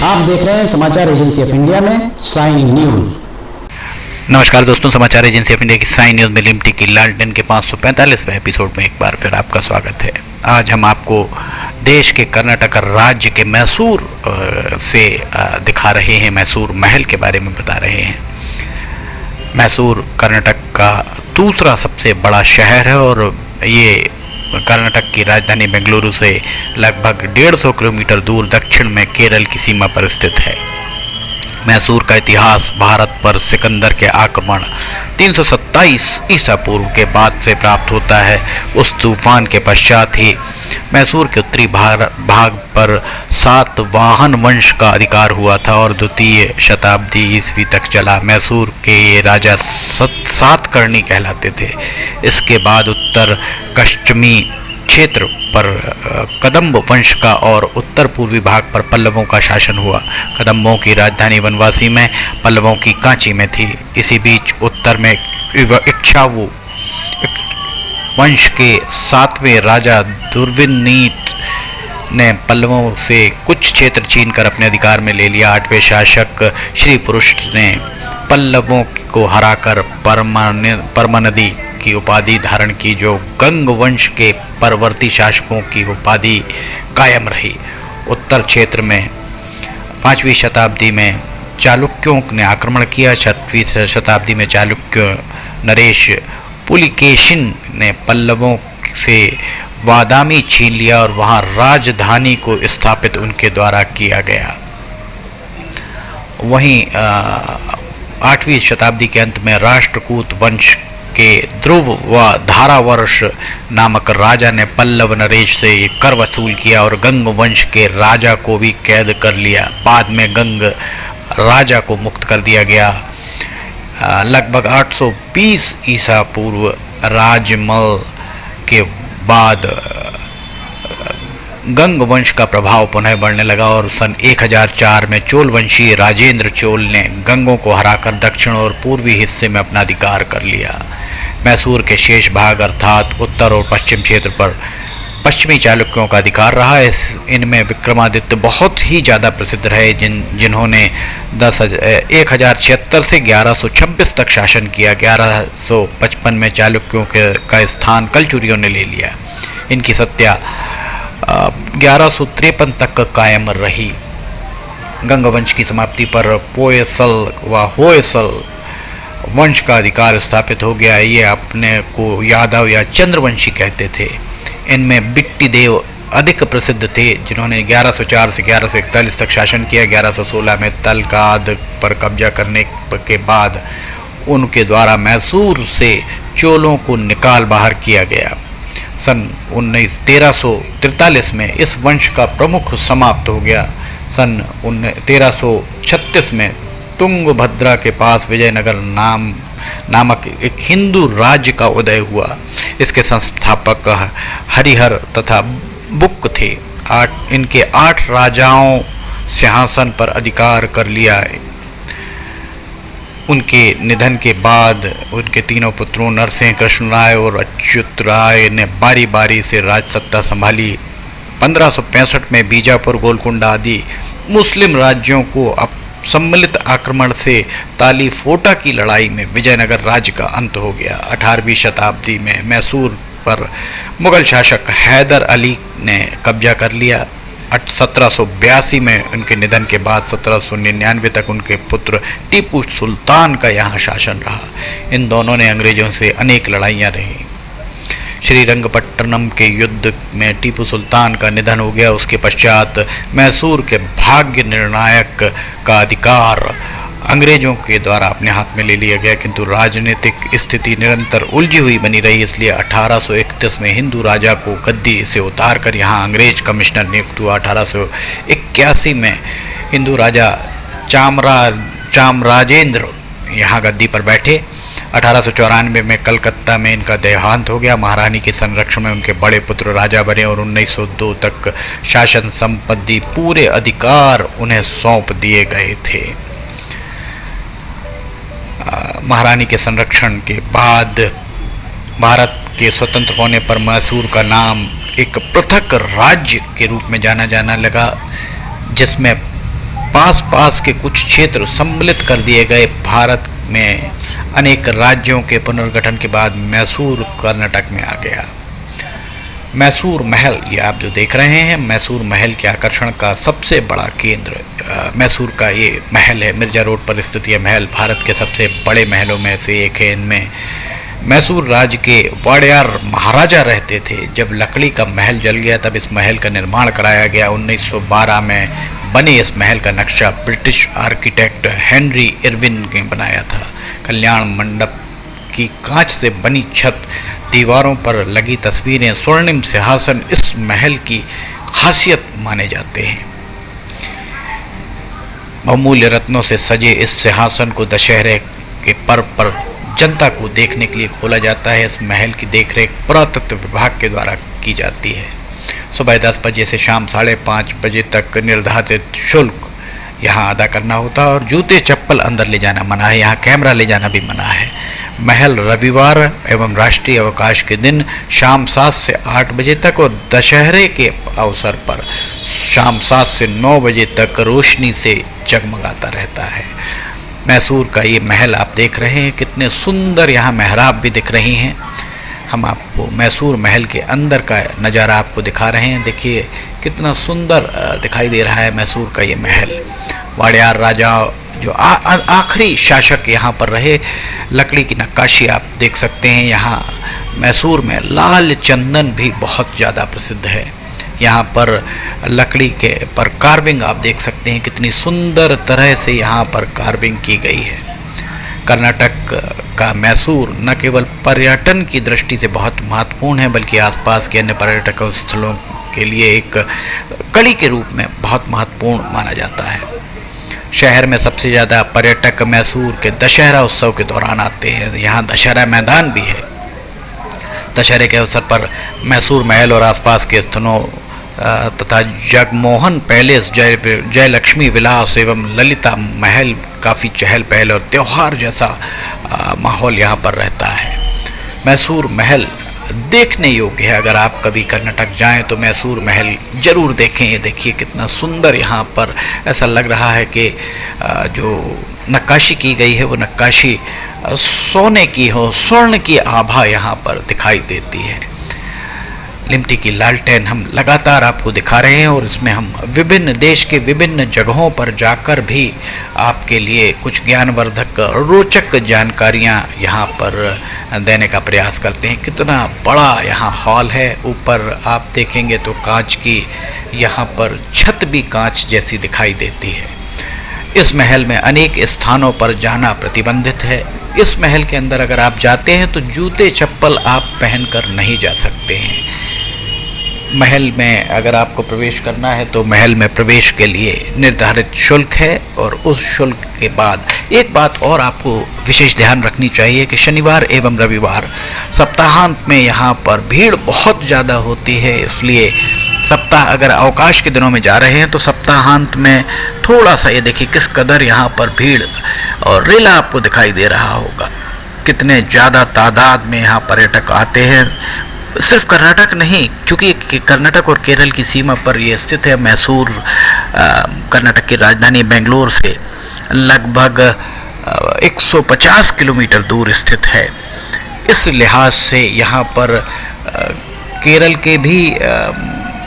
आप देख रहे हैं समाचार एजेंसी ऑफ इंडिया में साइन न्यूज। नमस्कार दोस्तों, समाचार एजेंसी ऑफ इंडिया की साइन न्यूज में लिमटी की लालटेन के 545वें एपिसोड में एक बार फिर आपका स्वागत है। आज हम आपको देश के कर्नाटक राज्य के मैसूर से दिखा रहे हैं, मैसूर महल के बारे में बता रहे हैं। मैसूर कर्नाटक का दूसरा सबसे बड़ा शहर है और ये कर्नाटक की राजधानी बेंगलुरु से लगभग 150 किलोमीटर दूर दक्षिण में केरल की सीमा पर स्थित है। मैसूर का इतिहास भारत पर सिकंदर के आक्रमण 327 ईसा पूर्व के बाद से प्राप्त होता है। उस तूफान के पश्चात ही मैसूर के उत्तरी भाग पर सातवाहन वंश का अधिकार हुआ था और द्वितीय शताब्दी ईस्वी तक चला। मैसूर के ये राजा सातकर्णी कहलाते थे। इसके बाद उत्तर पश्चिमी क्षेत्र पर कदम्ब वंश का और उत्तर पूर्वी भाग पर पल्लवों का शासन हुआ। कदम्बों की राजधानी वनवासी में, पल्लवों की कांची में थी। इसी बीच उत्तर में इक्ष्वाकु वंश के 7वें राजा दुर्विनीत ने पल्लवों से कुछ क्षेत्र छीनकर अपने अधिकार में ले लिया। 8वें शासक श्री पुरुष ने पल्लवों को हराकर परमानदी की उपाधि धारण की, जो गंग वंश के परवर्ती शासकों की उपाधि कायम रही। उत्तर क्षेत्र में 5वीं शताब्दी में चालुक्यों ने आक्रमण किया। 6वीं शताब्दी में चालुक्य नरेश पुलिकेशिन ने पल्लवों से वादामी छीन लिया और वहां राजधानी को स्थापित उनके द्वारा किया गया। वहीं 8वीं शताब्दी के अंत में राष्ट्रकूट वंश के ध्रुव व धारावर्ष नामक राजा ने पल्लव नरेश से कर वसूल किया और गंग वंश के राजा को भी कैद कर लिया। बाद में गंग राजा को मुक्त कर दिया गया। लगभग 820 ईसा पूर्व राजमल के बाद गंग वंश का प्रभाव पुनः बढ़ने लगा और सन 1004 में चोल वंशीय राजेंद्र चोल ने गंगों को हराकर दक्षिण और पूर्वी हिस्से में अपना अधिकार कर लिया। मैसूर के शेष भाग अर्थात उत्तर और पश्चिम क्षेत्र पर पश्चिमी चालुक्यों का अधिकार रहा। इनमें विक्रमादित्य बहुत ही ज़्यादा प्रसिद्ध रहे, जिन्होंने 1076 से 1126 तक शासन किया। 1155 में चालुक्यों का स्थान कलचुरियों ने ले लिया। इनकी सत्ता 1153 तक कायम रही। गंग वंश की समाप्ति पर पोयसल व होयसल वंश का अधिकार स्थापित हो गया। ये अपने को यादव या चंद्रवंशी कहते थे। इनमें बिट्टी देव अधिक प्रसिद्ध थे, जिन्होंने 1104 से 1141 तक शासन किया। 1116 में तलकाद पर कब्जा करने के बाद उनके द्वारा मैसूर से चोलों को निकाल बाहर किया गया। सन 1343 में इस वंश का प्रमुख समाप्त हो गया। सन 1336 में तुंगभद्रा के पास विजयनगर नामक एक हिंदू राज्य का उदय हुआ। इसके संस्थापक हरिहर तथा बुक थे। इनके 8 राजाओं सिंहासन पर अधिकार कर लिया। उनके निधन के बाद उनके तीनों पुत्रों नरसिंह, कृष्ण राय और अच्युत राय ने बारी बारी से राजसत्ता संभाली। 1565 में बीजापुर, गोलकुंडा आदि मुस्लिम राज्यों को सम्मिलित आक्रमण से तालीफोटा की लड़ाई में विजयनगर राज्य का अंत हो गया। 18वीं शताब्दी में मैसूर पर मुगल शासक हैदर अली ने कब्जा कर लिया। 1782 में उनके निधन के बाद 1799 तक उनके पुत्र टीपू सुल्तान का यहाँ शासन रहा। इन दोनों ने अंग्रेजों से अनेक लड़ाइयाँ रही। श्रीरंगपट्टनम के युद्ध में टीपू सुल्तान का निधन हो गया। उसके पश्चात मैसूर के भाग्य निर्णायक का अधिकार अंग्रेजों के द्वारा अपने हाथ में ले लिया गया, किंतु राजनीतिक स्थिति निरंतर उलझी हुई बनी रही। इसलिए 1831 में हिंदू राजा को गद्दी से उतारकर यहाँ अंग्रेज कमिश्नर नियुक्त हुआ। 1881 में हिंदू राजा चामराजेंद्र यहाँ गद्दी पर बैठे। 1894 में कलकत्ता में इनका देहांत हो गया। महारानी के संरक्षण में उनके बड़े पुत्र राजा बने और 1902 तक शासन संपत्ति पूरे अधिकार उन्हें सौंप दिए गए थे। महारानी के संरक्षण के बाद भारत के स्वतंत्र होने पर मैसूर का नाम एक पृथक राज्य के रूप में जाना लगा, जिसमें पास पास के कुछ क्षेत्र सम्मिलित कर दिए गए। भारत में अनेक राज्यों के पुनर्गठन के बाद मैसूर कर्नाटक में आ गया। मैसूर महल, ये आप जो देख रहे हैं, मैसूर महल के आकर्षण का सबसे बड़ा केंद्र मैसूर का ये महल है। मिर्जा रोड पर स्थित यह महल भारत के सबसे बड़े महलों में से एक है। इनमें मैसूर राज्य के वाड़ियार महाराजा रहते थे। जब लकड़ी का महल जल गया तब इस महल का निर्माण कराया गया। 1912 में बने इस महल का नक्शा ब्रिटिश आर्किटेक्ट हेनरी इरविन ने बनाया था। कल्याण मंडप की कांच से बनी छत, दीवारों पर लगी तस्वीरें, स्वर्णिम सिंहासन इस महल की खासियत माने जाते हैं। बहुमूल्य रत्नों से सजे इस सिंहासन को दशहरे के पर्व पर जनता को देखने के लिए खोला जाता है। इस महल की देखरेख पुरातत्व विभाग के द्वारा की जाती है। सुबह 10 बजे से शाम 5:30 बजे तक निर्धारित शुल्क यहाँ अदा करना होता है और जूते चप्पल अंदर ले जाना मना है। यहाँ कैमरा ले जाना भी मना है। महल रविवार एवं राष्ट्रीय अवकाश के दिन शाम 7 से 8 बजे तक और दशहरे के अवसर पर शाम 7 से 9 बजे तक रोशनी से जगमगाता रहता है। मैसूर का ये महल आप देख रहे हैं, कितने सुंदर यहाँ मेहराब भी दिख रही हैं। हम आपको मैसूर महल के अंदर का नज़ारा आपको दिखा रहे हैं। देखिए कितना सुंदर दिखाई दे रहा है मैसूर का ये महल। वाड़ियार राजा जो आखिरी शासक यहाँ पर रहे, लकड़ी की नक्काशी आप देख सकते हैं। यहाँ मैसूर में लाल चंदन भी बहुत ज़्यादा प्रसिद्ध है। यहाँ पर लकड़ी के पर कार्विंग आप देख सकते हैं, कितनी सुंदर तरह से यहाँ पर कार्विंग की गई है। कर्नाटक का मैसूर न केवल पर्यटन की दृष्टि से बहुत महत्वपूर्ण है, बल्कि आसपास के अन्य पर्यटक स्थलों के लिए एक कड़ी के रूप में बहुत महत्वपूर्ण माना जाता है। शहर में सबसे ज़्यादा पर्यटक मैसूर के दशहरा उत्सव के दौरान आते हैं। यहाँ दशहरा मैदान भी है। दशहरे के अवसर पर मैसूर महल और आसपास के स्थलों तथा जगमोहन पैलेस, जय लक्ष्मी विलास एवं ललिता महल काफ़ी चहल पहल और त्यौहार जैसा माहौल यहाँ पर रहता है। मैसूर महल देखने योग्य है। अगर आप कभी कर्नाटक जाएं तो मैसूर महल जरूर देखें। ये देखिए कितना सुंदर यहाँ पर ऐसा लग रहा है कि जो नक्काशी की गई है वो नक्काशी सोने की हो, स्वर्ण की आभा यहाँ पर दिखाई देती है। लिमटी की लालटेन हम लगातार आपको दिखा रहे हैं और इसमें हम विभिन्न देश के विभिन्न जगहों पर जाकर भी आपके लिए कुछ ज्ञानवर्धक रोचक जानकारियाँ यहाँ पर देने का प्रयास करते हैं। कितना बड़ा यहाँ हॉल है। ऊपर आप देखेंगे तो कांच की यहाँ पर छत भी कांच जैसी दिखाई देती है। इस महल में अनेक स्थानों पर जाना प्रतिबंधित है। इस महल के अंदर अगर आप जाते हैं तो जूते चप्पल आप पहनकर नहीं जा सकते हैं। महल में अगर आपको प्रवेश करना है तो महल में प्रवेश के लिए निर्धारित शुल्क है और उस शुल्क के बाद एक बात और आपको विशेष ध्यान रखनी चाहिए कि शनिवार एवं रविवार सप्ताहांत में यहाँ पर भीड़ बहुत ज़्यादा होती है। इसलिए सप्ताह अगर अवकाश के दिनों में जा रहे हैं तो सप्ताहांत में थोड़ा सा, ये देखिए किस कदर यहाँ पर भीड़ और रेला आपको दिखाई दे रहा होगा। कितने ज़्यादा तादाद में यहाँ पर्यटक आते हैं। सिर्फ कर्नाटक नहीं, क्योंकि कर्नाटक और केरल की सीमा पर ये स्थित है। मैसूर कर्नाटक की राजधानी बेंगलोर से लगभग 150 किलोमीटर दूर स्थित है। इस लिहाज से यहाँ पर केरल के भी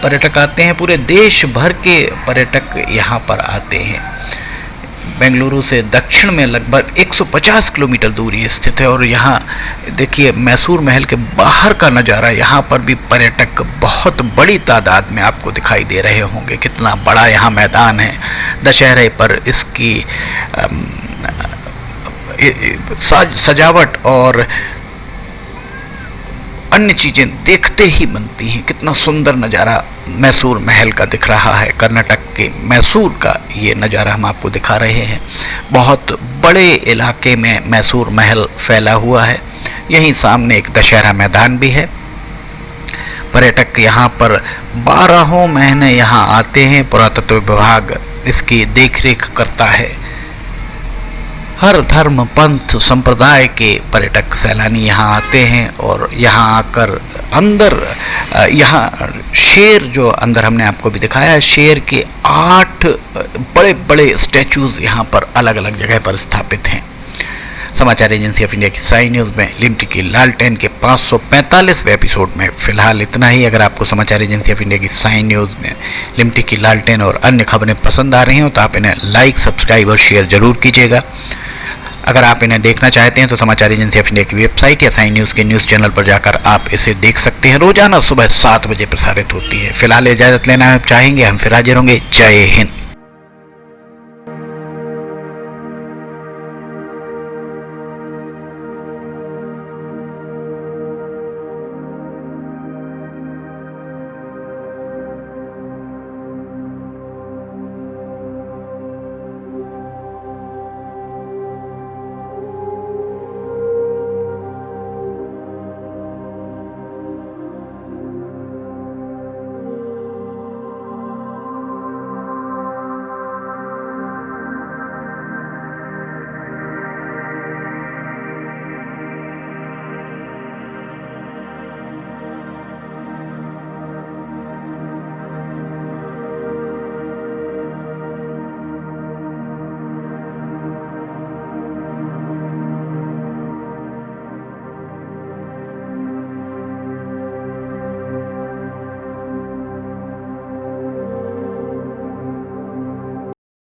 पर्यटक आते हैं। पूरे देश भर के पर्यटक यहाँ पर आते हैं। बेंगलुरु से दक्षिण में लगभग 150 किलोमीटर दूरी स्थित है। और यहाँ देखिए मैसूर महल के बाहर का नज़ारा, यहाँ पर भी पर्यटक बहुत बड़ी तादाद में आपको दिखाई दे रहे होंगे। कितना बड़ा यहाँ मैदान है। दशहरे पर इसकी सजावट और अन्य चीज़ें देखते ही बनती हैं। कितना सुंदर नज़ारा मैसूर महल का दिख रहा है। कर्नाटक के मैसूर का ये नज़ारा हम आपको दिखा रहे हैं। बहुत बड़े इलाके में मैसूर महल फैला हुआ है। यहीं सामने एक दशहरा मैदान भी है। पर्यटक यहाँ पर 12 महीने यहाँ आते हैं। पुरातत्व विभाग इसकी देखरेख करता है। हर धर्म पंथ संप्रदाय के पर्यटक सैलानी यहाँ आते हैं और यहाँ आकर अंदर यहाँ शेर जो अंदर हमने आपको भी दिखाया है, शेर के 8 बड़े बड़े स्टैचूज यहाँ पर अलग अलग जगह पर स्थापित हैं। समाचार एजेंसी ऑफ इंडिया की साई न्यूज़ में लिमटी की लालटेन के 545वें एपिसोड में फिलहाल इतना ही। अगर आपको समाचार एजेंसी ऑफ इंडिया की साई न्यूज़ में लिमटी की लालटेन और अन्य खबरें पसंद आ रही हो तो आप इन्हें लाइक, सब्सक्राइब और शेयर जरूर कीजिएगा। अगर आप इन्हें देखना चाहते हैं तो समाचार एजेंसी ऑफ इंडिया की वेबसाइट या साई न्यूज़ के न्यूज़ चैनल पर जाकर आप इसे देख सकते हैं। रोजाना सुबह 7 बजे प्रसारित होती है। फिलहाल इजाज़त लेना चाहेंगे, हम फिर हाजिर होंगे। जय हिंद।